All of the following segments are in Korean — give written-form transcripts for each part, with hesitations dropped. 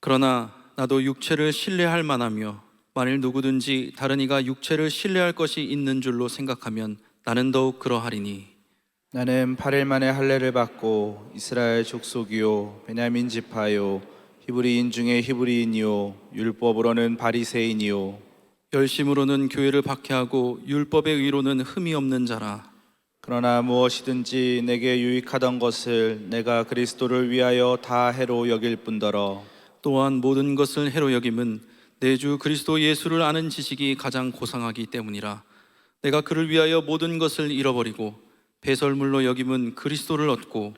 그러나 나도 육체를 신뢰할 만하며 만일 누구든지 다른 이가 육체를 신뢰할 것이 있는 줄로 생각하면 나는 더욱 그러하리니 나는 8일 만에 할례를 받고 이스라엘 족속이요 베냐민 지파요 히브리인 중에 히브리인이요 율법으로는 바리새인이요 열심으로는 교회를 박해하고 율법의 의로는 흠이 없는 자라. 그러나 무엇이든지 내게 유익하던 것을 내가 그리스도를 위하여 다 해로 여길 뿐더러 또한 모든 것을 해로 여김은 내 주 그리스도 예수를 아는 지식이 가장 고상하기 때문이라. 내가 그를 위하여 모든 것을 잃어버리고 배설물로 여김은 그리스도를 얻고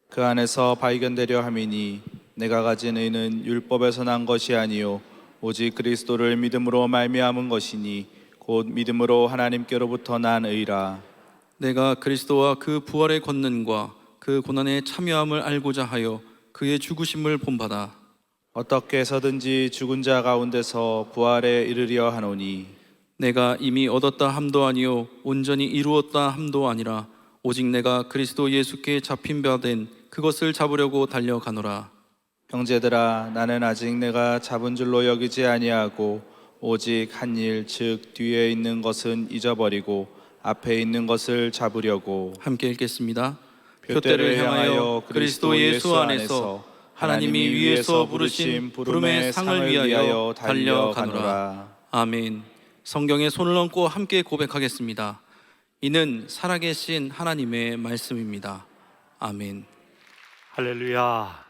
그 안에서 발견되려 함이니 내가 가진 의는 율법에서 난 것이 아니요 오직 그리스도를 믿음으로 말미암은 것이니 곧 믿음으로 하나님께로부터 난 의라. 내가 그리스도와 그 부활의 권능과 그 고난의 참여함을 알고자 하여 그의 죽으심을 본받아 어떻게 해서든지 죽은 자 가운데서 부활에 이르려 하노니 내가 이미 얻었다 함도 아니요 온전히 이루었다 함도 아니라 오직 내가 그리스도 예수께 잡힌 바 된 그것을 잡으려고 달려가노라. 형제들아 나는 아직 내가 잡은 줄로 여기지 아니하고 오직 한 일 즉 뒤에 있는 것은 잊어버리고 앞에 있는 것을 잡으려고 함께 읽겠습니다. 표대를 향하여 그리스도 예수 안에서 하나님이 위에서 부르신 부름의 상을 위하여 달려가노라. 아멘. 성경에 손을 얹고 함께 고백하겠습니다. 이는 살아계신 하나님의 말씀입니다. 아멘. 할렐루야.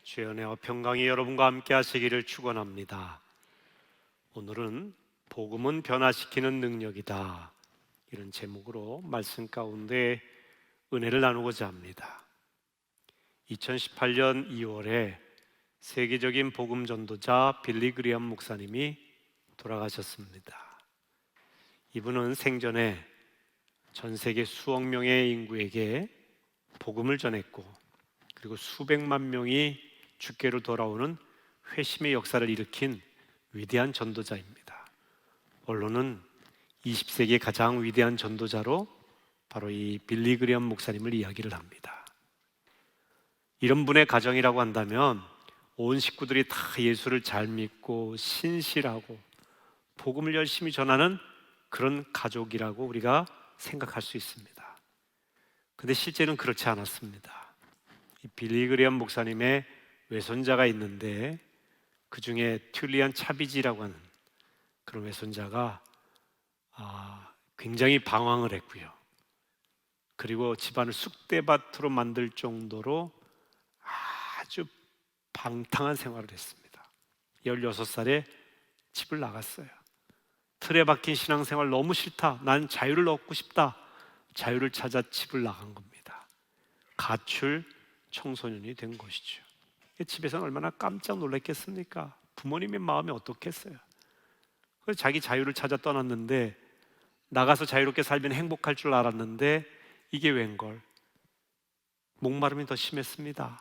주의 은혜와 평강이 여러분과 함께 하시기를 축원합니다. 오늘은 복음은 변화시키는 능력이다, 이런 제목으로 말씀 가운데 은혜를 나누고자 합니다. 2018년 2월에 세계적인 복음 전도자 빌리 그리엄 목사님이 돌아가셨습니다. 이분은 생전에 전 세계 수억 명의 인구에게 복음을 전했고, 그리고 수백만 명이 주께로 돌아오는 회심의 역사를 일으킨 위대한 전도자입니다. 언론은 20세기의 가장 위대한 전도자로 바로 이 빌리 그리엄 목사님을 이야기를 합니다. 이런 분의 가정이라고 한다면 온 식구들이 다 예수를 잘 믿고 신실하고 복음을 열심히 전하는 그런 가족이라고 우리가 생각할 수 있습니다. 그런데 실제는 그렇지 않았습니다. 이 빌리 그리엄 목사님의 외손자가 있는데 그 중에 튤리안 차비지라고 하는 그런 외손자가 굉장히 방황을 했고요. 그리고 집안을 쑥대밭으로 만들 정도로 아주 방탕한 생활을 했습니다. 16살에 집을 나갔어요. 틀에 박힌 신앙생활 너무 싫다, 난 자유를 얻고 싶다, 자유를 찾아 집을 나간 겁니다. 가출 청소년이 된 것이죠. 집에서는 얼마나 깜짝 놀랐겠습니까? 부모님의 마음이 어떻겠어요? 그래서 자기 자유를 찾아 떠났는데, 나가서 자유롭게 살면 행복할 줄 알았는데 이게 웬걸, 목마름이 더 심했습니다.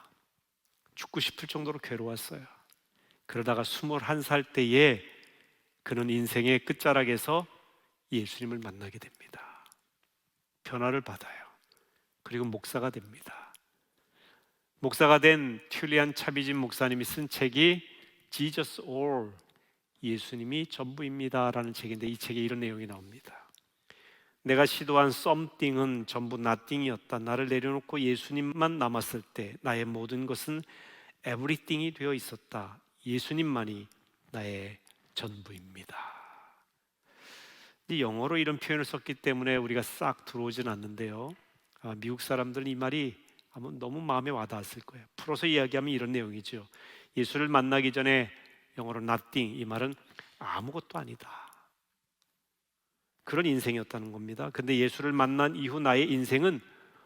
죽고 싶을 정도로 괴로웠어요. 그러다가 21살 때에 그는 인생의 끝자락에서 예수님을 만나게 됩니다. 변화를 받아요. 그리고 목사가 됩니다. 목사가 된 튤리안 차비진 목사님이 쓴 책이 Jesus All, 예수님이 전부입니다 라는 책인데, 이 책에 이런 내용이 나옵니다. 내가 시도한 something은 전부 nothing이었다. 나를 내려놓고 예수님만 남았을 때 나의 모든 것은 everything이 되어 있었다. 예수님만이 나의 전부입니다. 이 영어로 이런 표현을 썼기 때문에 우리가 싹 들어오진 않는데요, 미국 사람들은 이 말이 아마 너무 마음에 와닿았을 거예요. 풀어서 이야기하면 이런 내용이죠. 예수를 만나기 전에 영어로 nothing, 이 말은 아무것도 아니다, 그런 인생이었다는 겁니다. 근데 예수를 만난 이후 나의 인생은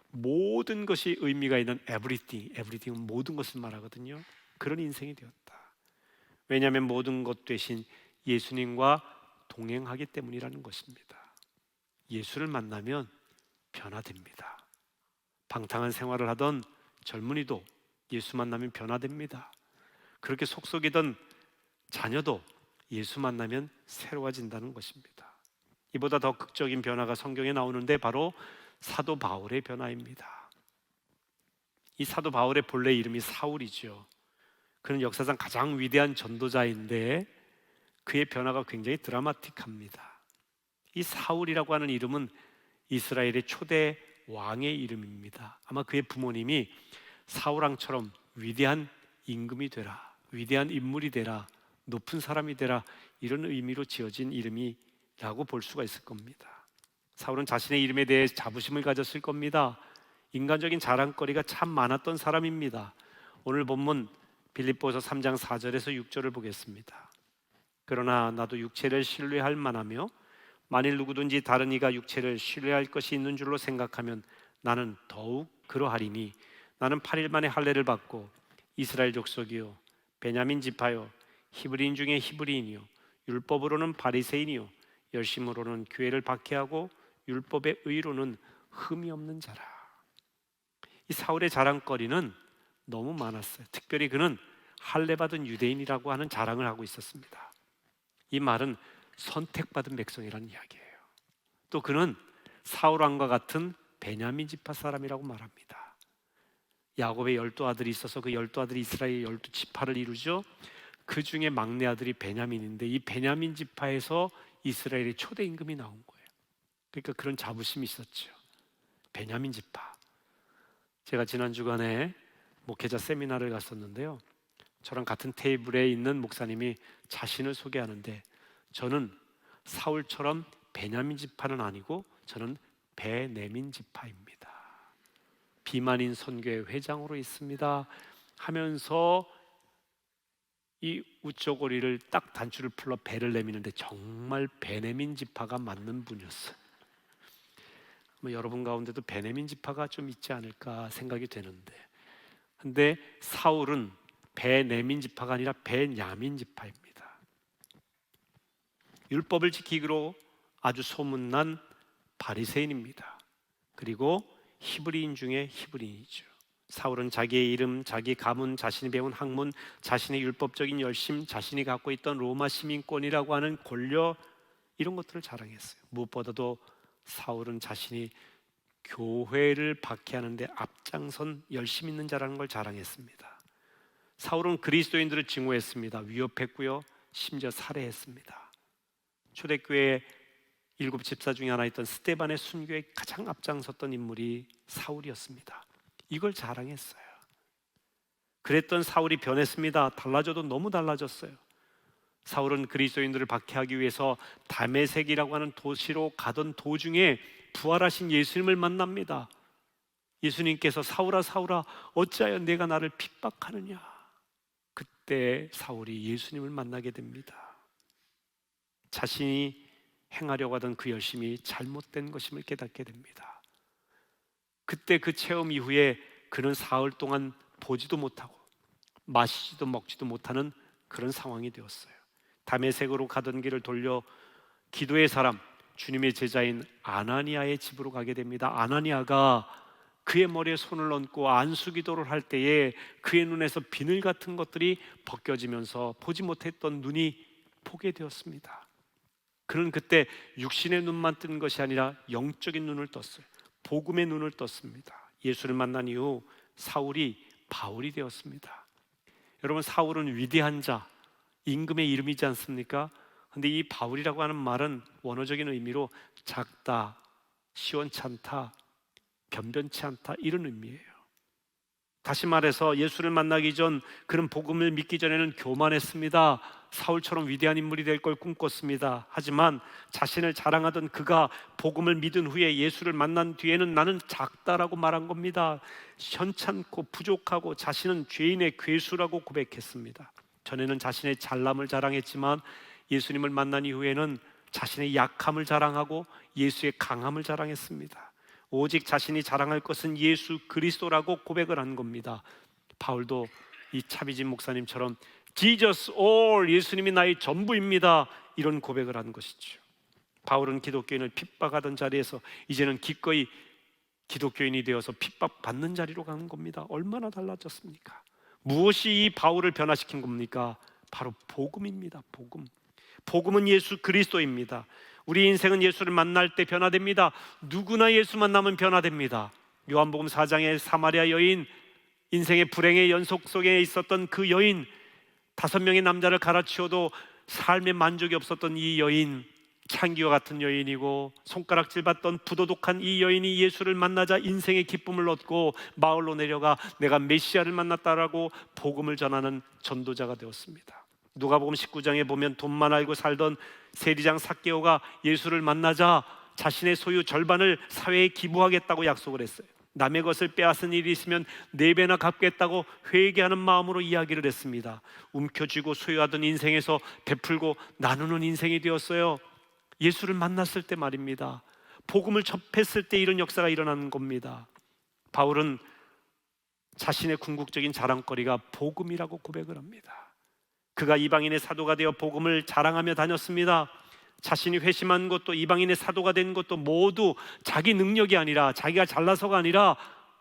모든 것이 의미가 있는 everything, everything은 모든 것을 말하거든요. 그런 인생이 되었다. 왜냐하면 모든 것 대신 예수님과 동행하기 때문이라는 것입니다. 예수를 만나면 변화됩니다. 방탕한 생활을 하던 젊은이도 예수 만나면 변화됩니다. 그렇게 속속이던 자녀도 예수 만나면 새로워진다는 것입니다. 이보다 더 극적인 변화가 성경에 나오는데 바로 사도 바울의 변화입니다. 이 사도 바울의 본래 이름이 사울이죠. 그는 역사상 가장 위대한 전도자인데 그의 변화가 굉장히 드라마틱합니다. 이 사울이라고 하는 이름은 이스라엘의 초대 왕의 이름입니다. 아마 그의 부모님이 사울왕처럼 위대한 임금이 되라, 위대한 인물이 되라, 높은 사람이 되라, 이런 의미로 지어진 이름이라고 볼 수가 있을 겁니다. 사울은 자신의 이름에 대해 자부심을 가졌을 겁니다. 인간적인 자랑거리가 참 많았던 사람입니다. 오늘 본문 빌립보서 3장 4절에서 6절을 보겠습니다. 그러나 나도 육체를 신뢰할 만하며 만일 누구든지 다른 이가 육체를 신뢰할 것이 있는 줄로 생각하면 나는 더욱 그러하리니 나는 8일 만에 할례를 받고 이스라엘 족속이요 베냐민 지파요 히브리인 중에 히브리인이요 율법으로는 바리새인이요 열심으로는 교회를 박해하고 율법의 의로는 흠이 없는 자라. 이 사울의 자랑거리는 너무 많았어요. 특별히 그는 할례 받은 유대인이라고 하는 자랑을 하고 있었습니다. 이 말은 선택받은 백성이라는 이야기예요. 또 그는 사울 왕과 같은 베냐민 지파 사람이라고 말합니다. 야곱의 12아들이 있어서 그 12아들이 이스라엘의 12지파를 이루죠. 그 중에 막내 아들이 베냐민인데 이 베냐민 지파에서 이스라엘의 초대 임금이 나온 거예요. 그러니까 그런 자부심이 있었죠. 베냐민 지파. 제가 지난 주간에 목회자 세미나를 갔었는데요. 저랑 같은 테이블에 있는 목사님이 자신을 소개하는데 저는 사울처럼 베냐민 지파는 아니고 저는 베네민 지파입니다. 비만인 선교회 회장으로 있습니다 하면서 이 우쩌고리를 딱 단추를 풀러 배를 내미는데 정말 베네민 지파가 맞는 분이었어요. 여러분 가운데도 베네민 지파가 좀 있지 않을까 생각이 되는데, 근데 사울은 베네민 지파가 아니라 베냐민 지파입니다. 율법을 지키기로 아주 소문난 바리새인입니다. 그리고 히브리인 중에 히브리인이죠. 사울은 자기의 이름, 자기 가문, 자신이 배운 학문, 자신의 율법적인 열심, 자신이 갖고 있던 로마 시민권이라고 하는 권력, 이런 것들을 자랑했어요. 무엇보다도 사울은 자신이 교회를 박해하는데 앞장선 열심 있는 자라는 걸 자랑했습니다. 사울은 그리스도인들을 증오했습니다. 위협했고요, 심지어 살해했습니다. 초대교회 7 집사 중에 하나였던 스데반의 순교에 가장 앞장섰던 인물이 사울이었습니다. 이걸 자랑했어요. 그랬던 사울이 변했습니다. 달라져도 너무 달라졌어요. 사울은 그리스도인들을 박해하기 위해서 다메섹이라고 하는 도시로 가던 도중에 부활하신 예수님을 만납니다. 예수님께서 사울아 사울아 어찌하여 내가 나를 핍박하느냐. 그때 사울이 예수님을 만나게 됩니다. 자신이 행하려고 하던 그 열심이 잘못된 것임을 깨닫게 됩니다. 그때 그 체험 이후에 그는 사흘 동안 보지도 못하고 마시지도 먹지도 못하는 그런 상황이 되었어요. 다메섹으로 가던 길을 돌려 기도의 사람, 주님의 제자인 아나니아의 집으로 가게 됩니다. 아나니아가 그의 머리에 손을 얹고 안수기도를 할 때에 그의 눈에서 비늘 같은 것들이 벗겨지면서 보지 못했던 눈이 보게 되었습니다. 그는 그때 육신의 눈만 뜬 것이 아니라 영적인 눈을 떴어요. 복음의 눈을 떴습니다. 예수를 만난 이후 사울이 바울이 되었습니다. 여러분, 사울은 위대한 자, 임금의 이름이지 않습니까? 근데 이 바울이라고 하는 말은 원어적인 의미로 작다, 시원찮다, 변변치 않다, 이런 의미예요. 다시 말해서 예수를 만나기 전 그는 복음을 믿기 전에는 교만했습니다. 사울처럼 위대한 인물이 될 걸 꿈꿨습니다. 하지만 자신을 자랑하던 그가 복음을 믿은 후에 예수를 만난 뒤에는 나는 작다라고 말한 겁니다. 현찮고 부족하고 자신은 죄인의 괴수라고 고백했습니다. 전에는 자신의 잘남을 자랑했지만 예수님을 만난 이후에는 자신의 약함을 자랑하고 예수의 강함을 자랑했습니다. 오직 자신이 자랑할 것은 예수 그리스도라고 고백을 한 겁니다. 바울도 이 차비진 목사님처럼 Jesus all, 예수님이 나의 전부입니다, 이런 고백을 한 것이죠. 바울은 기독교인을 핍박하던 자리에서 이제는 기꺼이 기독교인이 되어서 핍박받는 자리로 가는 겁니다. 얼마나 달라졌습니까? 무엇이 이 바울을 변화시킨 겁니까? 바로 복음입니다. 복음. 복음은 예수 그리스도입니다. 우리 인생은 예수를 만날 때 변화됩니다. 누구나 예수 만나면 변화됩니다. 요한복음 4장의 사마리아 여인, 인생의 불행의 연속 속에 있었던 그 여인, 5명의 남자를 갈아치워도 삶의 만족이 없었던 이 여인, 창기와 같은 여인이고 손가락질 받던 부도덕한 이 여인이 예수를 만나자 인생의 기쁨을 얻고 마을로 내려가 내가 메시아를 만났다라고 복음을 전하는 전도자가 되었습니다. 누가복음 19장에 보면 돈만 알고 살던 세리장 삭개오가 예수를 만나자 자신의 소유 절반을 사회에 기부하겠다고 약속을 했어요. 남의 것을 빼앗은 일이 있으면 4배나 갚겠다고 회개하는 마음으로 이야기를 했습니다. 움켜쥐고 소유하던 인생에서 베풀고 나누는 인생이 되었어요. 예수를 만났을 때 말입니다. 복음을 접했을 때 이런 역사가 일어나는 겁니다. 바울은 자신의 궁극적인 자랑거리가 복음이라고 고백을 합니다. 그가 이방인의 사도가 되어 복음을 자랑하며 다녔습니다. 자신이 회심한 것도 이방인의 사도가 된 것도 모두 자기 능력이 아니라, 자기가 잘나서가 아니라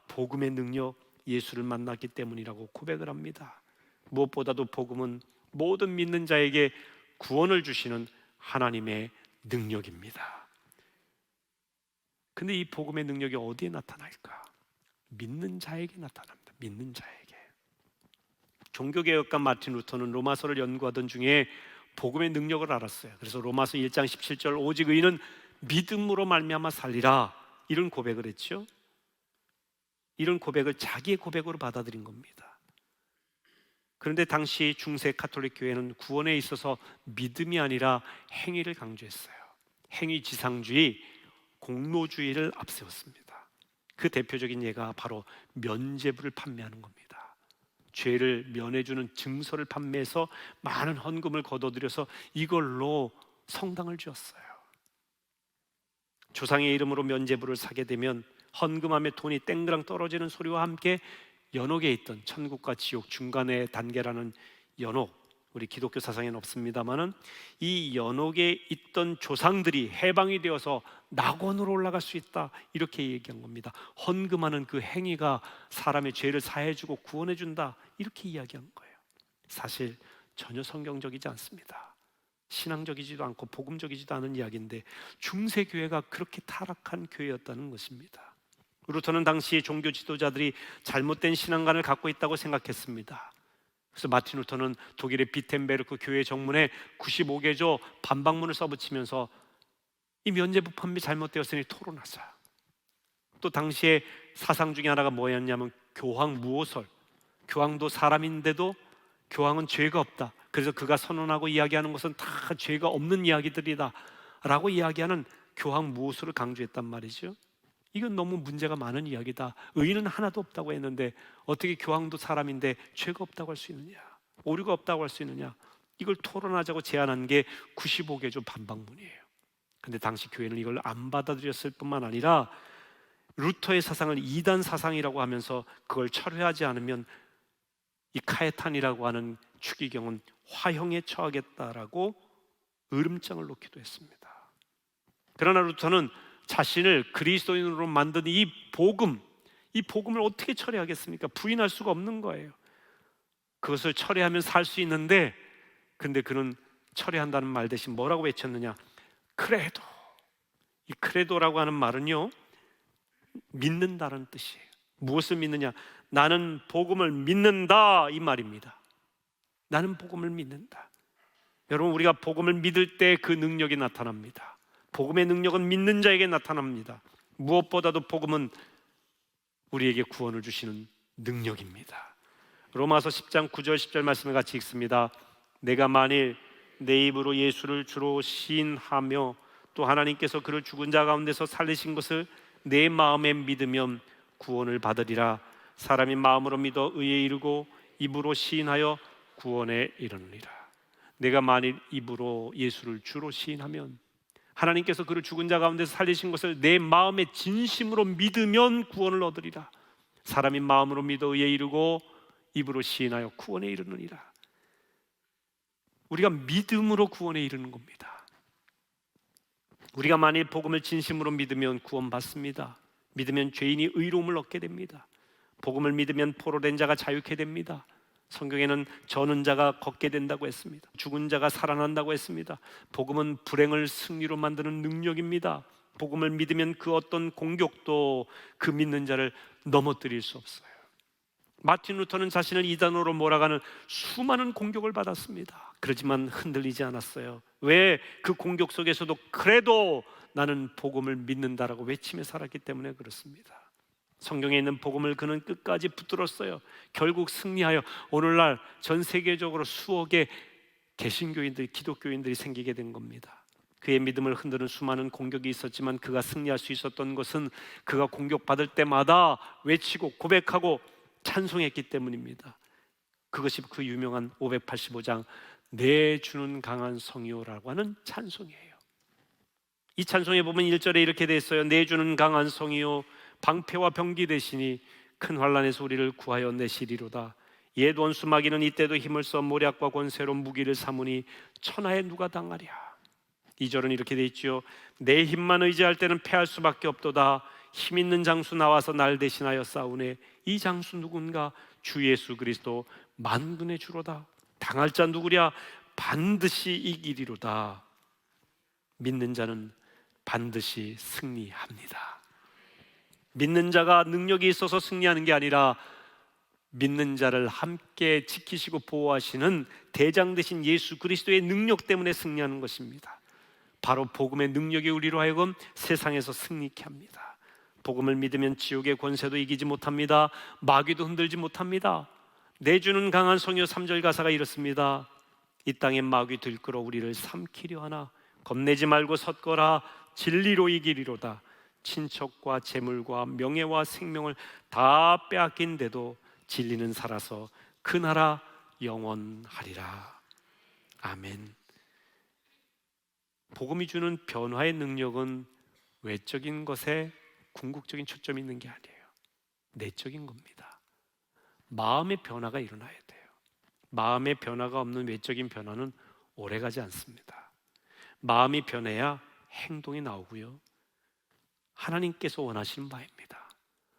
복음의 능력, 예수를 만났기 때문이라고 고백을 합니다. 무엇보다도 복음은 모든 믿는 자에게 구원을 주시는 하나님의 능력입니다. 근데 이 복음의 능력이 어디에 나타날까? 믿는 자에게 나타납니다. 믿는 자에게. 종교개혁가 마틴 루터는 로마서를 연구하던 중에 복음의 능력을 알았어요. 그래서 로마서 1장 17절 오직 의인은 믿음으로 말미암아 살리라, 이런 고백을 했죠. 이런 고백을 자기의 고백으로 받아들인 겁니다. 그런데 당시 중세 가톨릭 교회는 구원에 있어서 믿음이 아니라 행위를 강조했어요. 행위 지상주의, 공로주의를 앞세웠습니다. 그 대표적인 예가 바로 면죄부를 판매하는 겁니다. 죄를 면해주는 증서를 판매해서 많은 헌금을 거둬들여서 이걸로 성당을 지었어요. 조상의 이름으로 면죄부를 사게 되면 헌금함에 돈이 땡그랑 떨어지는 소리와 함께 연옥에 있던, 천국과 지옥 중간의 단계라는 연옥, 우리 기독교 사상에는 없습니다마는 이 연옥에 있던 조상들이 해방이 되어서 낙원으로 올라갈 수 있다, 이렇게 얘기한 겁니다. 헌금하는 그 행위가 사람의 죄를 사해주고 구원해준다, 이렇게 이야기한 거예요. 사실 전혀 성경적이지 않습니다. 신앙적이지도 않고 복음적이지도 않은 이야기인데 중세 교회가 그렇게 타락한 교회였다는 것입니다. 루터는 당시 종교 지도자들이 잘못된 신앙관을 갖고 있다고 생각했습니다. 그래서 마틴 루터는 독일의 비텐베르크 교회 정문에 95개조 반박문을 써붙이면서 이 면죄부 판매 잘못되었으니 토론하자. 또 당시에 사상 중에 하나가 뭐였냐면 교황 무오설. 교황도 사람인데도 교황은 죄가 없다. 그래서 그가 선언하고 이야기하는 것은 다 죄가 없는 이야기들이다 라고 이야기하는 교황 무오설을 강조했단 말이죠. 이건 너무 문제가 많은 이야기다. 의인은 하나도 없다고 했는데 어떻게 교황도 사람인데 죄가 없다고 할 수 있느냐, 오류가 없다고 할 수 있느냐, 이걸 토론하자고 제안한 게 95개조 반박문이에요. 근데 당시 교회는 이걸 안 받아들였을 뿐만 아니라 루터의 사상을 이단 사상이라고 하면서 그걸 철회하지 않으면 이 카에탄이라고 하는 추기경은 화형에 처하겠다라고 으름장을 놓기도 했습니다. 그러나 루터는 자신을 그리스도인으로 만든 이 복음을 어떻게 처리하겠습니까? 부인할 수가 없는 거예요. 그것을 처리하면 살 수 있는데, 근데 그는 처리한다는 말 대신 뭐라고 외쳤느냐? 크레도. 이 크레도라고 하는 말은요, 믿는다는 뜻이에요. 무엇을 믿느냐? 나는 복음을 믿는다, 이 말입니다. 나는 복음을 믿는다. 여러분, 우리가 복음을 믿을 때 그 능력이 나타납니다. 복음의 능력은 믿는 자에게 나타납니다. 무엇보다도 복음은 우리에게 구원을 주시는 능력입니다. 로마서 10장 9절 10절 말씀을 같이 읽습니다. 내가 만일 내 입으로 예수를 주로 시인하며 또 하나님께서 그를 죽은 자 가운데서 살리신 것을 내 마음에 믿으면 구원을 받으리라. 사람이 마음으로 믿어 의에 이르고 입으로 시인하여 구원에 이르느니라. 내가 만일 입으로 예수를 주로 시인하면, 하나님께서 그를 죽은 자 가운데서 살리신 것을 내 마음에 진심으로 믿으면 구원을 얻으리라. 사람이 마음으로 믿어 의에 이르고 입으로 시인하여 구원에 이르느니라. 우리가 믿음으로 구원에 이르는 겁니다. 우리가 만일 복음을 진심으로 믿으면 구원받습니다. 믿으면 죄인이 의로움을 얻게 됩니다. 복음을 믿으면 포로된 자가 자유케 됩니다. 성경에는 저는 자가 걷게 된다고 했습니다. 죽은 자가 살아난다고 했습니다. 복음은 불행을 승리로 만드는 능력입니다. 복음을 믿으면 그 어떤 공격도 그 믿는 자를 넘어뜨릴 수 없어요. 마틴 루터는 자신을 이단으로 몰아가는 수많은 공격을 받았습니다. 그렇지만 흔들리지 않았어요. 왜? 그 공격 속에서도 그래도 나는 복음을 믿는다라고 외치며 살았기 때문에 그렇습니다. 성경에 있는 복음을 그는 끝까지 붙들었어요. 결국 승리하여 오늘날 전 세계적으로 수억의 개신교인들이, 기독교인들이 생기게 된 겁니다. 그의 믿음을 흔드는 수많은 공격이 있었지만 그가 승리할 수 있었던 것은 그가 공격받을 때마다 외치고 고백하고 찬송했기 때문입니다. 그것이 그 유명한 585장 내 주는 강한 성이요라고 하는 찬송이에요. 이 찬송에 보면 1절에 이렇게 돼 있어요. 내 주는 강한 성이요 방패와 병기 되시니 큰 환난에서 우리를 구하여 내시리로다. 옛 원수 마귀는 이때도 힘을 써 모략과 권세로 무기를 삼으니 천하에 누가 당하랴. 2절은 이렇게 돼 있죠. 내 힘만 의지할 때는 패할 수밖에 없도다. 힘 있는 장수 나와서 날 대신하여 싸우네. 이 장수 누군가? 주 예수 그리스도 만군의 주로다. 당할 자 누구랴? 반드시 이기리로다. 믿는 자는 반드시 승리합니다. 믿는 자가 능력이 있어서 승리하는 게 아니라 믿는 자를 함께 지키시고 보호하시는 대장 되신 예수 그리스도의 능력 때문에 승리하는 것입니다. 바로 복음의 능력이 우리로 하여금 세상에서 승리케 합니다. 복음을 믿으면 지옥의 권세도 이기지 못합니다. 마귀도 흔들지 못합니다. 내주는 강한 성요 3절 가사가 이렇습니다. 이 땅에 마귀 들끓어 우리를 삼키려 하나 겁내지 말고 섰거라. 진리로 이기리로다. 친척과 재물과 명예와 생명을 다 빼앗긴데도 진리는 살아서 그 나라 영원하리라. 아멘. 복음이 주는 변화의 능력은 외적인 것에 궁극적인 초점이 있는 게 아니에요. 내적인 겁니다. 마음의 변화가 일어나야 돼요. 마음의 변화가 없는 외적인 변화는 오래가지 않습니다. 마음이 변해야 행동이 나오고요. 하나님께서 원하시는 바입니다.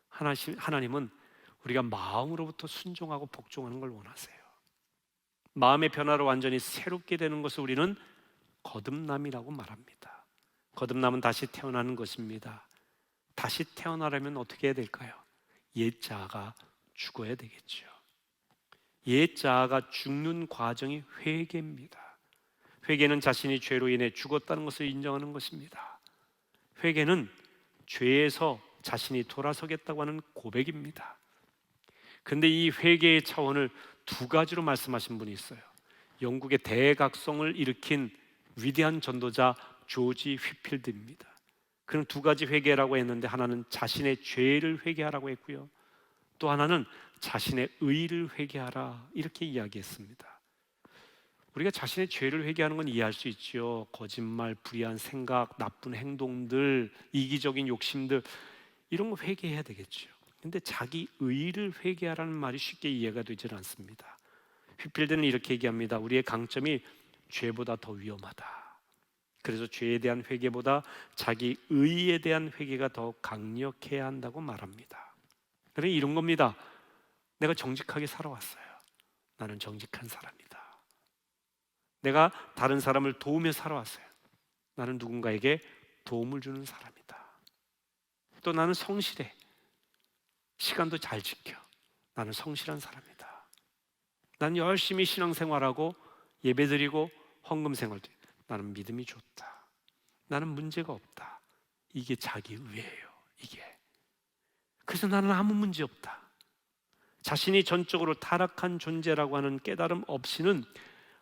하나님은 우리가 마음으로부터 순종하고 복종하는 걸 원하세요. 마음의 변화로 완전히 새롭게 되는 것을 우리는 거듭남이라고 말합니다. 거듭남은 다시 태어나는 것입니다. 다시 태어나려면 어떻게 해야 될까요? 옛 자아가 죽어야 되겠죠. 옛 자아가 죽는 과정이 회개입니다. 회개는 자신이 죄로 인해 죽었다는 것을 인정하는 것입니다. 회개는 죄에서 자신이 돌아서겠다고 하는 고백입니다. 그런데 이 회개의 차원을 두 가지로 말씀하신 분이 있어요. 영국의 대각성을 일으킨 위대한 전도자 조지 휘필드입니다. 그는 두 가지 회개라고 했는데 하나는 자신의 죄를 회개하라고 했고요. 또 하나는 자신의 의를 회개하라 이렇게 이야기했습니다. 우리가 자신의 죄를 회개하는 건 이해할 수 있죠. 거짓말, 불의한 생각, 나쁜 행동들, 이기적인 욕심들 이런 거 회개해야 되겠죠. 근데 자기 의를 회개하라는 말이 쉽게 이해가 되질 않습니다. 휘필드는 이렇게 얘기합니다. 우리의 강점이 죄보다 더 위험하다. 그래서 죄에 대한 회개보다 자기 의에 대한 회개가 더 강력해야 한다고 말합니다. 그러니까 이런 겁니다. 내가 정직하게 살아왔어요. 나는 정직한 사람이다. 내가 다른 사람을 도우며 살아왔어요. 나는 누군가에게 도움을 주는 사람이다. 또 나는 성실해. 시간도 잘 지켜. 나는 성실한 사람이다. 나는 열심히 신앙생활하고 예배드리고 헌금생활도 나는 믿음이 좋다. 나는 문제가 없다. 이게 자기 의예요. 이게. 그래서 나는 아무 문제 없다. 자신이 전적으로 타락한 존재라고 하는 깨달음 없이는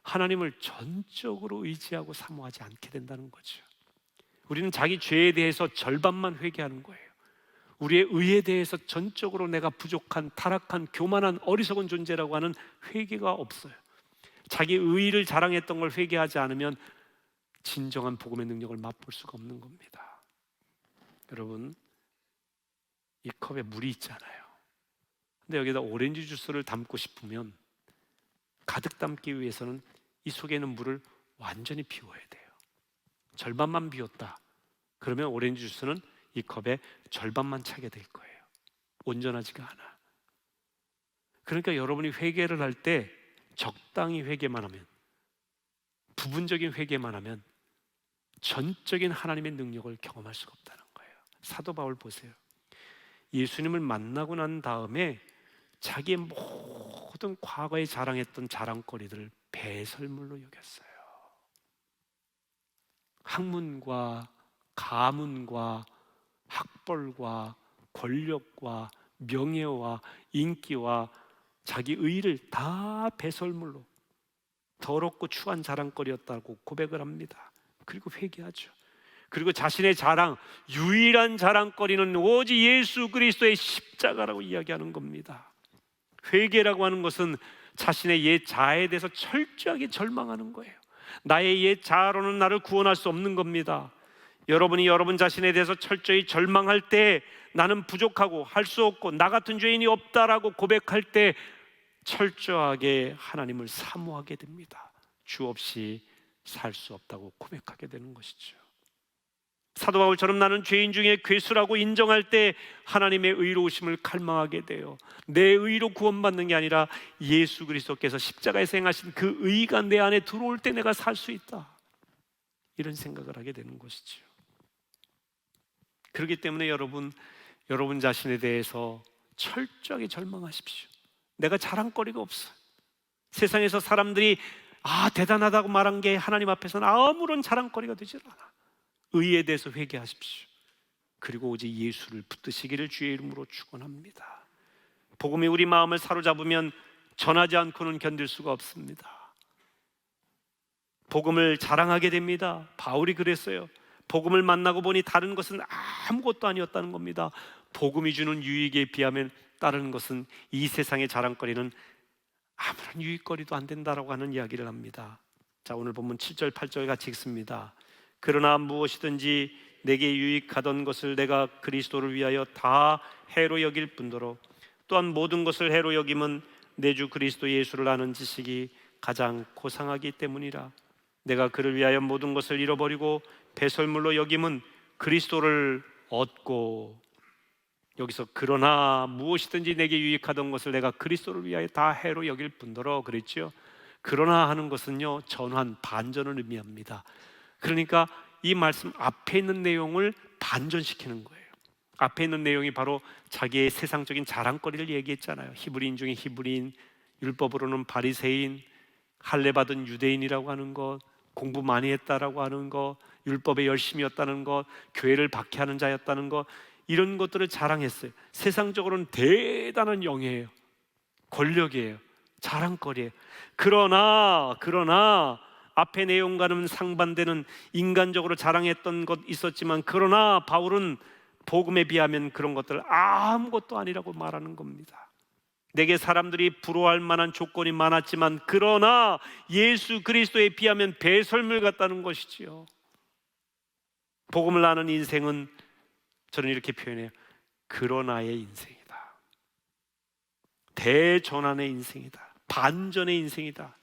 하나님을 전적으로 의지하고 사모하지 않게 된다는 거죠. 우리는 자기 죄에 대해서 절반만 회개하는 거예요. 우리의 의에 대해서 전적으로 내가 부족한, 타락한, 교만한, 어리석은 존재라고 하는 회개가 없어요. 자기 의의를 자랑했던 걸 회개하지 않으면 진정한 복음의 능력을 맛볼 수가 없는 겁니다. 여러분, 이 컵에 물이 있잖아요. 근데 여기다 오렌지 주스를 담고 싶으면 가득 담기 위해서는 이 속에 있는 물을 완전히 비워야 돼요. 절반만 비웠다. 그러면 오렌지 주스는 이 컵에 절반만 차게 될 거예요. 온전하지가 않아. 그러니까 여러분이 회개를 할 때 적당히 회개만 하면, 부분적인 회개만 하면 전적인 하나님의 능력을 경험할 수가 없다는 거예요. 사도 바울 보세요. 예수님을 만나고 난 다음에 자기의 모든 과거에 자랑했던 자랑거리들을 배설물로 여겼어요. 학문과 가문과 학벌과 권력과 명예와 인기와 자기 의를 다 배설물로, 더럽고 추한 자랑거리였다고 고백을 합니다. 그리고 회개하죠. 그리고 자신의 자랑, 유일한 자랑거리는 오직 예수 그리스도의 십자가라고 이야기하는 겁니다. 회개라고 하는 것은 자신의 옛 자아에 대해서 철저하게 절망하는 거예요. 나의 옛 자아로는 나를 구원할 수 없는 겁니다. 여러분이 여러분 자신에 대해서 철저히 절망할 때, 나는 부족하고 할 수 없고 나 같은 죄인이 없다라고 고백할 때 철저하게 하나님을 사모하게 됩니다. 주 없이 살 수 없다고 고백하게 되는 것이죠. 사도 바울처럼 나는 죄인 중에 괴수라고 인정할 때 하나님의 의로우심을 갈망하게 돼요. 내 의로 구원받는 게 아니라 예수 그리스도께서 십자가에서 행하신 그 의가 내 안에 들어올 때 내가 살 수 있다, 이런 생각을 하게 되는 것이죠. 그렇기 때문에 여러분 자신에 대해서 철저하게 절망하십시오. 내가 자랑거리가 없어요. 세상에서 사람들이 대단하다고 말한 게 하나님 앞에서는 아무런 자랑거리가 되질 않아. 의에 대해서 회개하십시오. 그리고 오직 예수를 붙드시기를 주의 이름으로 축원합니다. 복음이 우리 마음을 사로잡으면 전하지 않고는 견딜 수가 없습니다. 복음을 자랑하게 됩니다. 바울이 그랬어요. 복음을 만나고 보니 다른 것은 아무것도 아니었다는 겁니다. 복음이 주는 유익에 비하면 다른 것은, 이 세상의 자랑거리는 아무런 유익거리도 안 된다라고 하는 이야기를 합니다. 자, 오늘 본문 7절 8절 같이 읽습니다. 그러나 무엇이든지 내게 유익하던 것을 내가 그리스도를 위하여 다 해로 여길 뿐더러 또한 모든 것을 해로 여김은 내 주 그리스도 예수를 아는 지식이 가장 고상하기 때문이라. 내가 그를 위하여 모든 것을 잃어버리고 배설물로 여김은 그리스도를 얻고, 여기서 그러나 무엇이든지 내게 유익하던 것을 내가 그리스도를 위하여 다 해로 여길 뿐더러 그랬죠. 그러나 하는 것은요, 전환, 반전을 의미합니다. 그러니까 이 말씀 앞에 있는 내용을 반전시키는 거예요. 앞에 있는 내용이 바로 자기의 세상적인 자랑거리를 얘기했잖아요. 히브리인 중에 히브리인, 율법으로는 바리새인, 할례받은 유대인이라고 하는 것, 공부 많이 했다라고 하는 것, 율법에 열심이었다는 것, 교회를 박해하는 자였다는 것, 이런 것들을 자랑했어요. 세상적으로는 대단한 영예예요. 권력이에요. 자랑거리예요. 그러나 앞의 내용과는 상반되는 인간적으로 자랑했던 것 있었지만, 그러나 바울은 복음에 비하면 그런 것들 아무것도 아니라고 말하는 겁니다. 내게 사람들이 부러워할 만한 조건이 많았지만 그러나 예수 그리스도에 비하면 배설물 같다는 것이지요. 복음을 아는 인생은, 저는 이렇게 표현해요. 그러나의 인생이다. 대전환의 인생이다. 반전의 인생이다.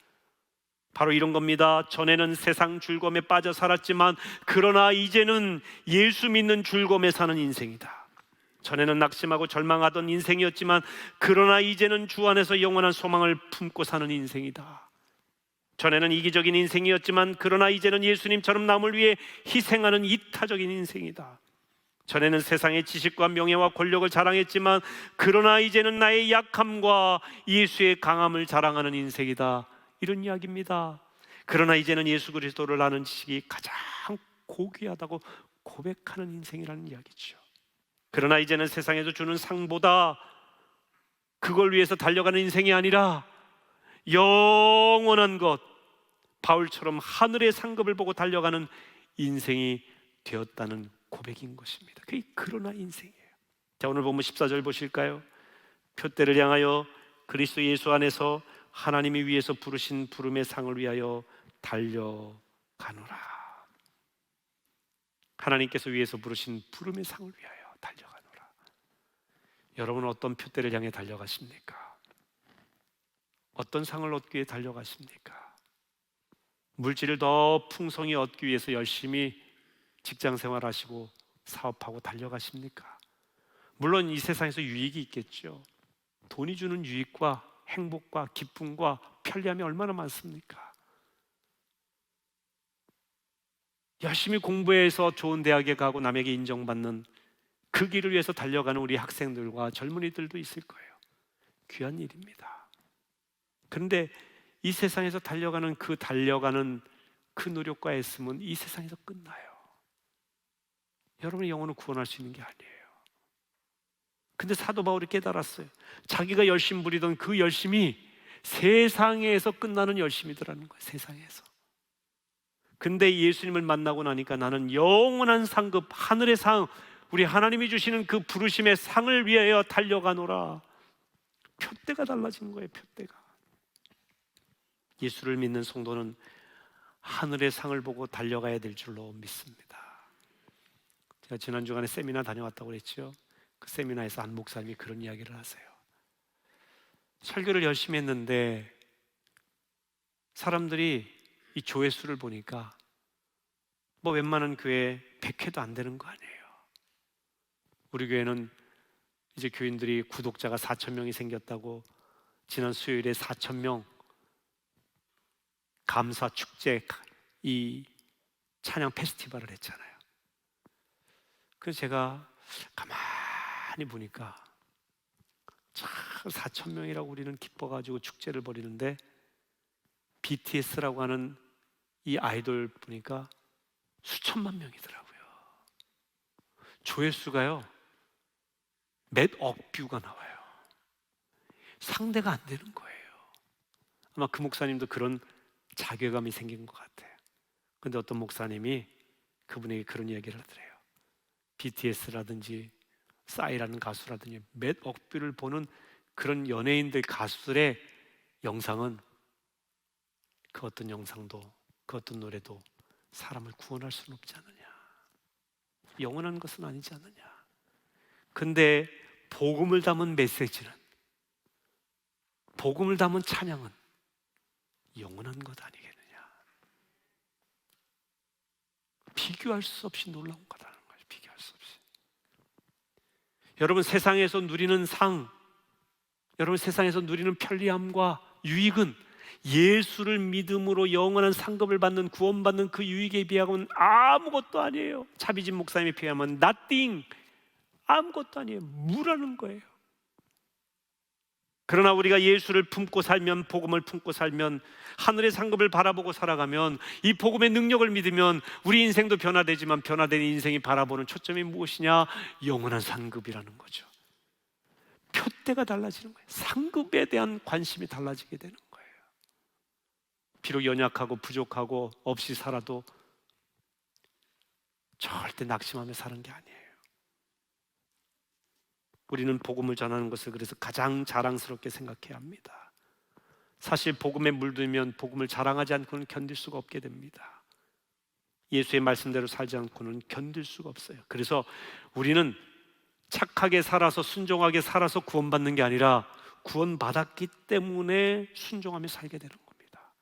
바로 이런 겁니다. 전에는 세상 즐거움에 빠져 살았지만 그러나 이제는 예수 믿는 즐거움에 사는 인생이다. 전에는 낙심하고 절망하던 인생이었지만 그러나 이제는 주 안에서 영원한 소망을 품고 사는 인생이다. 전에는 이기적인 인생이었지만 그러나 이제는 예수님처럼 남을 위해 희생하는 이타적인 인생이다. 전에는 세상의 지식과 명예와 권력을 자랑했지만 그러나 이제는 나의 약함과 예수의 강함을 자랑하는 인생이다. 이런 이야기입니다. 그러나 이제는 예수 그리스도를 아는 지식이 가장 고귀하다고 고백하는 인생이라는 이야기죠. 그러나 이제는 세상에서 주는 상보다 그걸 위해서 달려가는 인생이 아니라 영원한 것, 바울처럼 하늘의 상급을 보고 달려가는 인생이 되었다는 고백인 것입니다. 그게 그러나 인생이에요. 자, 오늘 보면 14절 보실까요? 표대를 향하여 그리스도 예수 안에서 하나님이 위에서 부르신 부름의 상을 위하여 달려가노라. 하나님께서 위에서 부르신 부름의 상을 위하여 달려가노라. 여러분은 어떤 표대를 향해 달려가십니까? 어떤 상을 얻기 위해 달려가십니까? 물질을 더 풍성히 얻기 위해서 열심히 직장 생활하시고 사업하고 달려가십니까? 물론 이 세상에서 유익이 있겠죠. 돈이 주는 유익과 행복과 기쁨과 편리함이 얼마나 많습니까? 열심히 공부해서 좋은 대학에 가고 남에게 인정받는 그 길을 위해서 달려가는 우리 학생들과 젊은이들도 있을 거예요. 귀한 일입니다. 그런데 이 세상에서 달려가는 그 노력과 애씀은 이 세상에서 끝나요. 여러분의 영혼을 구원할 수 있는 게 아니에요. 근데 사도 바울이 깨달았어요. 자기가 열심 부리던 그 열심이 세상에서 끝나는 열심이더라는 거예요. 세상에서. 근데 예수님을 만나고 나니까 나는 영원한 상급, 하늘의 상, 우리 하나님이 주시는 그 부르심의 상을 위하여 달려가노라. 표대가 달라진 거예요. 표대가. 예수를 믿는 성도는 하늘의 상을 보고 달려가야 될 줄로 믿습니다. 제가 지난 주간에 세미나 다녀왔다고 그랬죠. 그 세미나에서 한 목사님이 그런 이야기를 하세요. 설교를 열심히 했는데 사람들이 이 조회수를 보니까 뭐 웬만한 교회 100회도 안 되는 거 아니에요. 우리 교회는 이제 교인들이 구독자가 4,000명이 생겼다고 지난 수요일에 4,000명 감사 축제 이 찬양 페스티벌을 했잖아요. 그래서 제가 가만히 보니까 참 4,000명이라고 우리는 기뻐가지고 축제를 벌이는데 BTS라고 하는 이 아이돌 보니까 수천만 명이더라고요. 조회수가요 몇 억 뷰가 나와요. 상대가 안 되는 거예요. 아마 그 목사님도 그런 자괴감이 생긴 것 같아요. 근데 어떤 목사님이 그분에게 그런 이야기를 하더래요. BTS라든지 싸이라는 가수라든지 몇 억 뷰를 보는 그런 연예인들, 가수들의 영상은 그 어떤 영상도, 그 어떤 노래도 사람을 구원할 수는 없지 않느냐. 영원한 것은 아니지 않느냐. 근데 복음을 담은 메시지는, 복음을 담은 찬양은 영원한 것 아니겠느냐. 비교할 수 없이 놀라운 거라는 거예요. 비교할 수 없이. 여러분 세상에서 누리는 상, 여러분 세상에서 누리는 편리함과 유익은 예수를 믿음으로 영원한 상급을 받는, 구원받는 그 유익에 비하고는 아무것도 아니에요. 차비진 목사님에 비하면 nothing, 아무것도 아니에요. 무라는 거예요. 그러나 우리가 예수를 품고 살면, 복음을 품고 살면, 하늘의 상급을 바라보고 살아가면, 이 복음의 능력을 믿으면 우리 인생도 변화되지만 변화된 인생이 바라보는 초점이 무엇이냐? 영원한 상급이라는 거죠. 표대가 달라지는 거예요. 상급에 대한 관심이 달라지게 되는 거예요. 비록 연약하고 부족하고 없이 살아도 절대 낙심하며 사는 게 아니에요. 우리는 복음을 전하는 것을 그래서 가장 자랑스럽게 생각해야 합니다. 사실 복음에 물들면 복음을 자랑하지 않고는 견딜 수가 없게 됩니다. 예수의 말씀대로 살지 않고는 견딜 수가 없어요. 그래서 우리는 착하게 살아서, 순종하게 살아서 구원받는 게 아니라 구원받았기 때문에 순종하며 살게 되는 겁니다.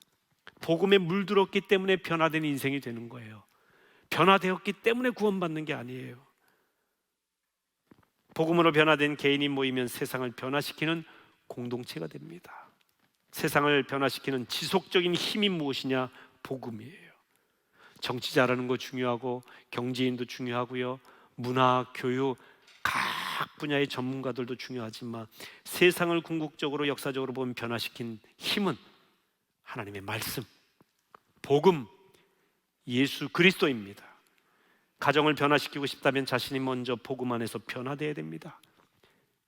복음에 물들었기 때문에 변화된 인생이 되는 거예요. 변화되었기 때문에 구원받는 게 아니에요. 복음으로 변화된 개인이 모이면 세상을 변화시키는 공동체가 됩니다. 세상을 변화시키는 지속적인 힘이 무엇이냐? 복음이에요. 정치 잘하는 거 중요하고 경제인도 중요하고요, 문화, 교육, 각 분야의 전문가들도 중요하지만 세상을 궁극적으로 역사적으로 보면 변화시킨 힘은 하나님의 말씀, 복음, 예수 그리스도입니다. 가정을 변화시키고 싶다면 자신이 먼저 복음 안에서 변화되어야 됩니다.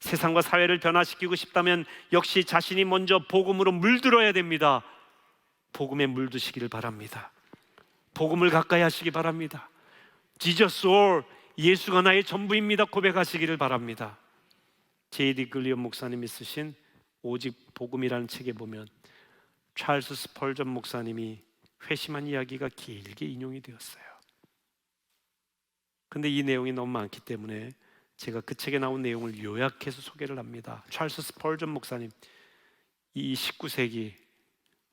세상과 사회를 변화시키고 싶다면 역시 자신이 먼저 복음으로 물들어야 됩니다. 복음에 물드시기를 바랍니다. 복음을 가까이 하시기 바랍니다. Jesus Lord, 예수가 나의 전부입니다 고백하시기를 바랍니다. 제이디 글리엄 목사님이 쓰신 오직 복음이라는 책에 보면 찰스 스펄전 목사님이 회심한 이야기가 길게 인용이 되었어요. 근데 이 내용이 너무 많기 때문에 제가 그 책에 나온 내용을 요약해서 소개를 합니다. 찰스 스펄전 목사님, 이 19세기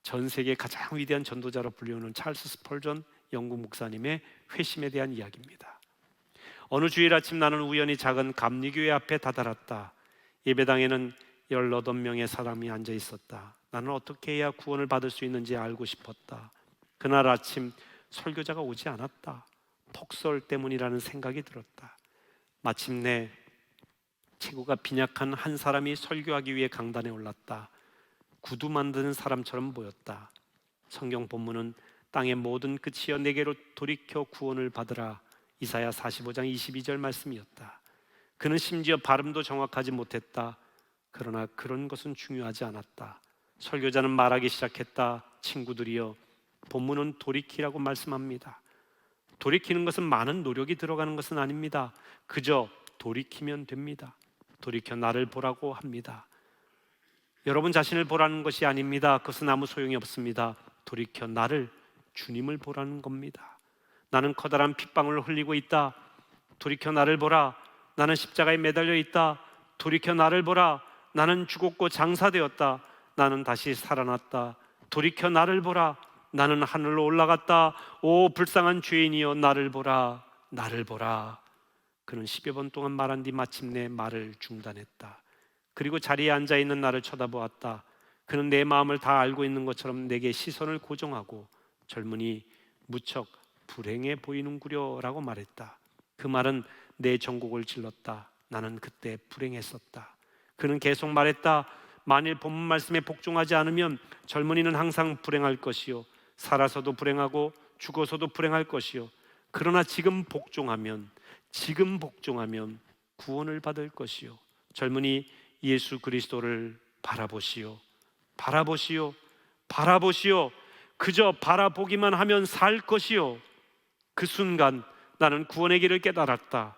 전 세계 가장 위대한 전도자로 불리우는 찰스 스펄전 영국 목사님의 회심에 대한 이야기입니다. 어느 주일 아침 나는 우연히 작은 감리교회 앞에 다다랐다. 예배당에는 18명의 사람이 앉아 있었다. 나는 어떻게 해야 구원을 받을 수 있는지 알고 싶었다. 그날 아침 설교자가 오지 않았다. 톡설 때문이라는 생각이 들었다. 마침내 체구가 빈약한 한 사람이 설교하기 위해 강단에 올랐다. 구두 만드는 사람처럼 보였다. 성경 본문은 땅의 모든 끝이여 내게로 돌이켜 구원을 받으라, 이사야 45장 22절 말씀이었다. 그는 심지어 발음도 정확하지 못했다. 그러나 그런 것은 중요하지 않았다. 설교자는 말하기 시작했다. 친구들이여, 본문은 돌이키라고 말씀합니다. 돌이키는 것은 많은 노력이 들어가는 것은 아닙니다. 그저 돌이키면 됩니다. 돌이켜 나를 보라고 합니다. 여러분 자신을 보라는 것이 아닙니다. 그것은 아무 소용이 없습니다. 돌이켜 나를, 주님을 보라는 겁니다. 나는 커다란 핏방울을 흘리고 있다. 돌이켜 나를 보라. 나는 십자가에 매달려 있다. 돌이켜 나를 보라. 나는 죽었고 장사되었다. 나는 다시 살아났다. 돌이켜 나를 보라. 나는 하늘로 올라갔다. 오 불쌍한 죄인이여, 나를 보라, 나를 보라. 그는 10여 번 동안 말한 뒤 마침내 말을 중단했다. 그리고 자리에 앉아있는 나를 쳐다보았다. 그는 내 마음을 다 알고 있는 것처럼 내게 시선을 고정하고 젊은이 무척 불행해 보이는구려 라고 말했다. 그 말은 내 전곡을 찔렀다. 나는 그때 불행했었다. 그는 계속 말했다. 만일 본문 말씀에 복종하지 않으면 젊은이는 항상 불행할 것이요, 살아서도 불행하고 죽어서도 불행할 것이요, 그러나 지금 복종하면 구원을 받을 것이요. 젊은이, 예수 그리스도를 바라보시오. 바라보시오. 바라보시오. 그저 바라보기만 하면 살 것이요. 그 순간 나는 구원의 길을 깨달았다.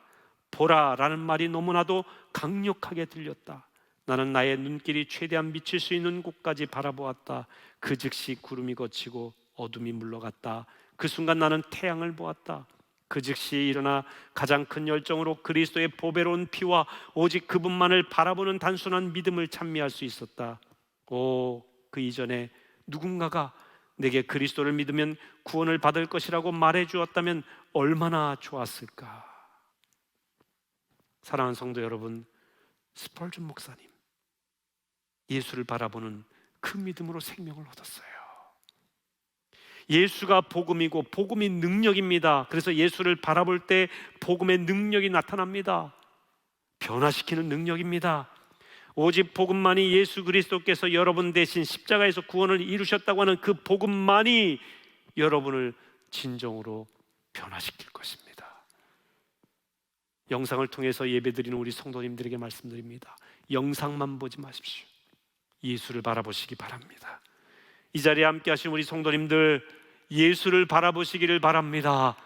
보라라는 말이 너무나도 강력하게 들렸다. 나는 나의 눈길이 최대한 미칠 수 있는 곳까지 바라보았다. 그 즉시 구름이 걷히고 어둠이 물러갔다. 그 순간 나는 태양을 보았다. 그 즉시 일어나 가장 큰 열정으로 그리스도의 보배로운 피와 오직 그분만을 바라보는 단순한 믿음을 찬미할 수 있었다. 그 이전에 누군가가 내게 그리스도를 믿으면 구원을 받을 것이라고 말해 주었다면 얼마나 좋았을까. 사랑하는 성도 여러분, 스펄전 목사님, 예수를 바라보는 그 믿음으로 생명을 얻었어요. 예수가 복음이고 복음이 능력입니다. 그래서 예수를 바라볼 때 복음의 능력이 나타납니다. 변화시키는 능력입니다. 오직 복음만이, 예수 그리스도께서 여러분 대신 십자가에서 구원을 이루셨다고 하는 그 복음만이 여러분을 진정으로 변화시킬 것입니다. 영상을 통해서 예배드리는 우리 성도님들에게 말씀드립니다. 영상만 보지 마십시오. 예수를 바라보시기 바랍니다. 이 자리에 함께 하신 우리 성도님들, 예수를 바라보시기를 바랍니다.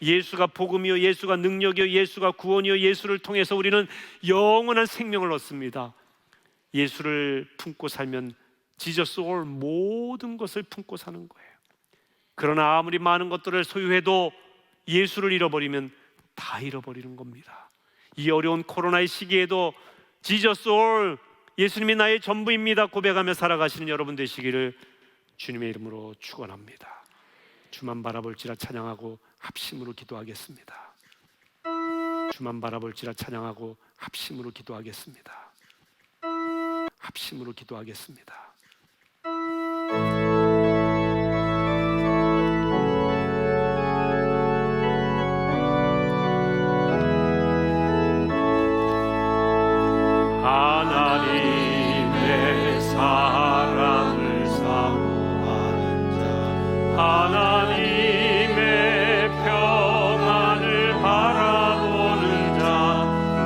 예수가 복음이요, 예수가 능력이요, 예수가 구원이요, 예수를 통해서 우리는 영원한 생명을 얻습니다. 예수를 품고 살면 지저스 올 모든 것을 품고 사는 거예요. 그러나 아무리 많은 것들을 소유해도 예수를 잃어버리면 다 잃어버리는 겁니다. 이 어려운 코로나의 시기에도 지저스 올, 예수님이 나의 전부입니다 고백하며 살아가시는 여러분 되시기를 주님의 이름으로 축원합니다. 주만 바라볼지라 찬양하고 합심으로 기도하겠습니다. 주만 바라볼지라 찬양하고 합심으로 기도하겠습니다. 합심으로 기도하겠습니다. 하나님의 사랑을 사모하는 자, 하나님의 평안을 바라보는 자,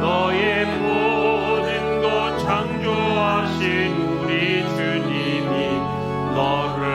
너의 모든 것 창조하신 우리 주님이 너를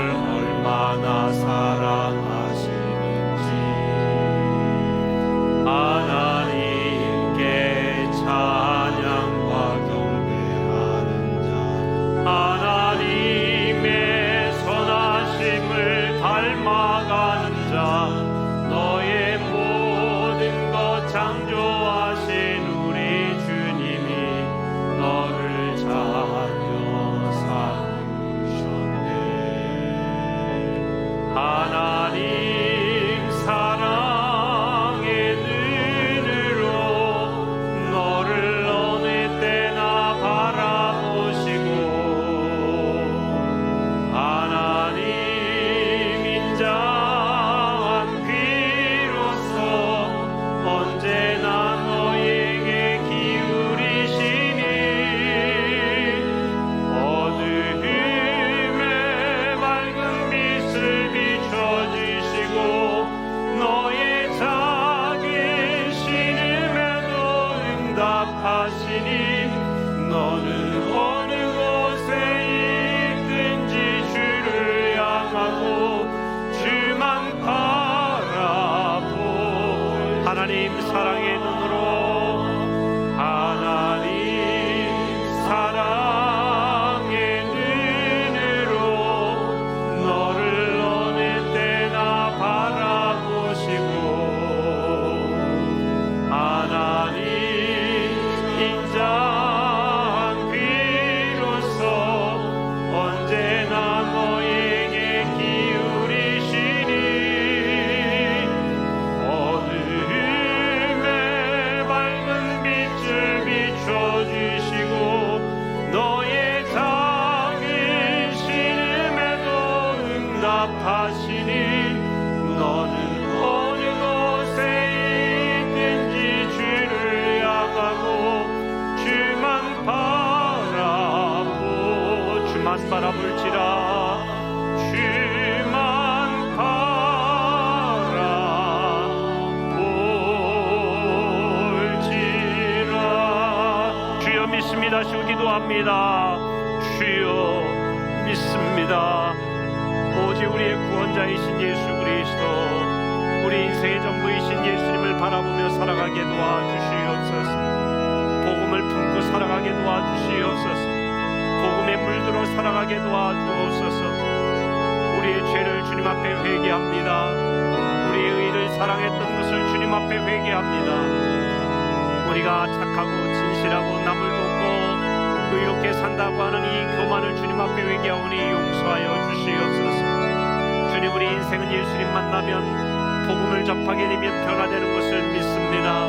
응답하시니 너는 어느 곳에 있든지 주를 향하고 주만 바라볼지라 주만 바라볼지라. 주여 믿습니다. 주여 기도합니다. 주여 믿습니다. 오직 우리의 구원자이신 예수 그리스도, 우리 인생의 전부이신 예수님을 바라보며 살아가게 도와주시옵소서. 복음을 품고 살아가게 도와주시옵소서. 복음에 물들어 살아가게 도와주옵소서. 우리의 죄를 주님 앞에 회개합니다. 우리의 의를 사랑했던 것을 주님 앞에 회개합니다. 우리가 착하고 진실하고 남을 돕고 의롭게 산다고 하는 이 교만을 주님 앞에 회개하오니 용서하여 주시옵소서. 주님, 우리 인생은 예수님 만나면 복음을 접하게 되면 변화되는 것을 믿습니다.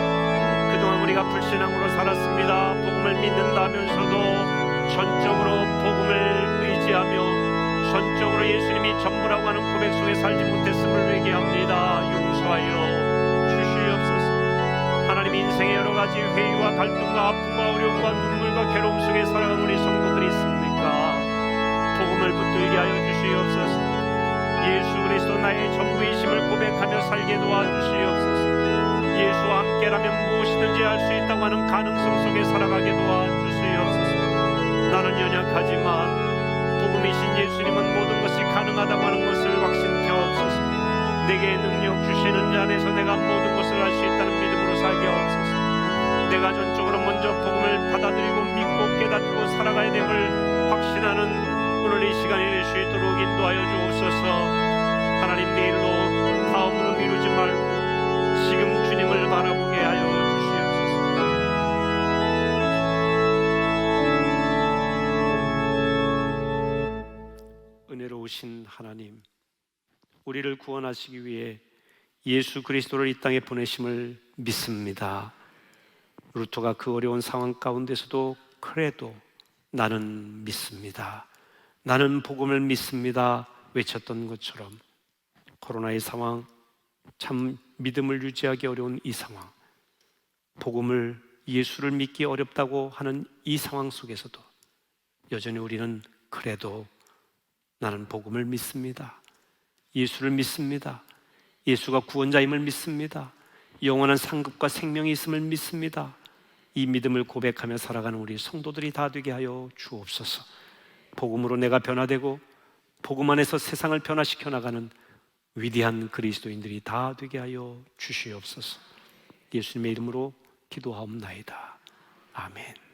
그동안 우리가 불신앙으로 살았습니다. 복음을 믿는다면서도 전적으로 복음을 의지하며 전적으로 예수님이 전부라고 하는 고백 속에 살지 못했음을 회개합니다. 용서하여 주시옵소서. 하나님, 인생의 여러 가지 회의와 갈등과 아픔과 어려움과 눈물과 괴로움 속에 살아가는 우리 성도들이 있습니까? 복음을 붙들게 하여 주시옵소서. 예수 그리스도 나의 전부이심을 고백하며 살게 도와주시옵소서. 예수와 함께라면 무엇이든지 할 수 있다고 하는 가능성 속에 살아가게 도와주시옵소서. 나는 연약하지만 복음이신 예수님은 모든 것이 가능하다고 하는 것을 확신케 하옵소서. 내게 능력 주시는 자 안에서 내가 모든 것을 할 수 있다는 믿음으로 살게 하옵소서. 내가 전적으로 먼저 복음을 받아들이고 믿고 깨닫고 살아가야 됨을 확신하는 오늘 이 시간이 될 수 있도록 인도하여 주옵소서. 하나님, 내일로 다음으로 미루지 말고 지금 주님을 바라보게 하여 주시옵소서. 은혜로우신 하나님, 우리를 구원하시기 위해 예수 그리스도를 이 땅에 보내심을 믿습니다. 루터가 그 어려운 상황 가운데서도 그래도 나는 믿습니다, 나는 복음을 믿습니다 외쳤던 것처럼 코로나의 상황, 참 믿음을 유지하기 어려운 이 상황, 복음을, 예수를 믿기 어렵다고 하는 이 상황 속에서도 여전히 우리는 그래도 나는 복음을 믿습니다, 예수를 믿습니다, 예수가 구원자임을 믿습니다, 영원한 상급과 생명이 있음을 믿습니다. 이 믿음을 고백하며 살아가는 우리 성도들이 다 되게 하여 주옵소서. 복음으로 내가 변화되고 복음 안에서 세상을 변화시켜 나가는 위대한 그리스도인들이 다 되게 하여 주시옵소서. 예수님의 이름으로 기도하옵나이다. 아멘.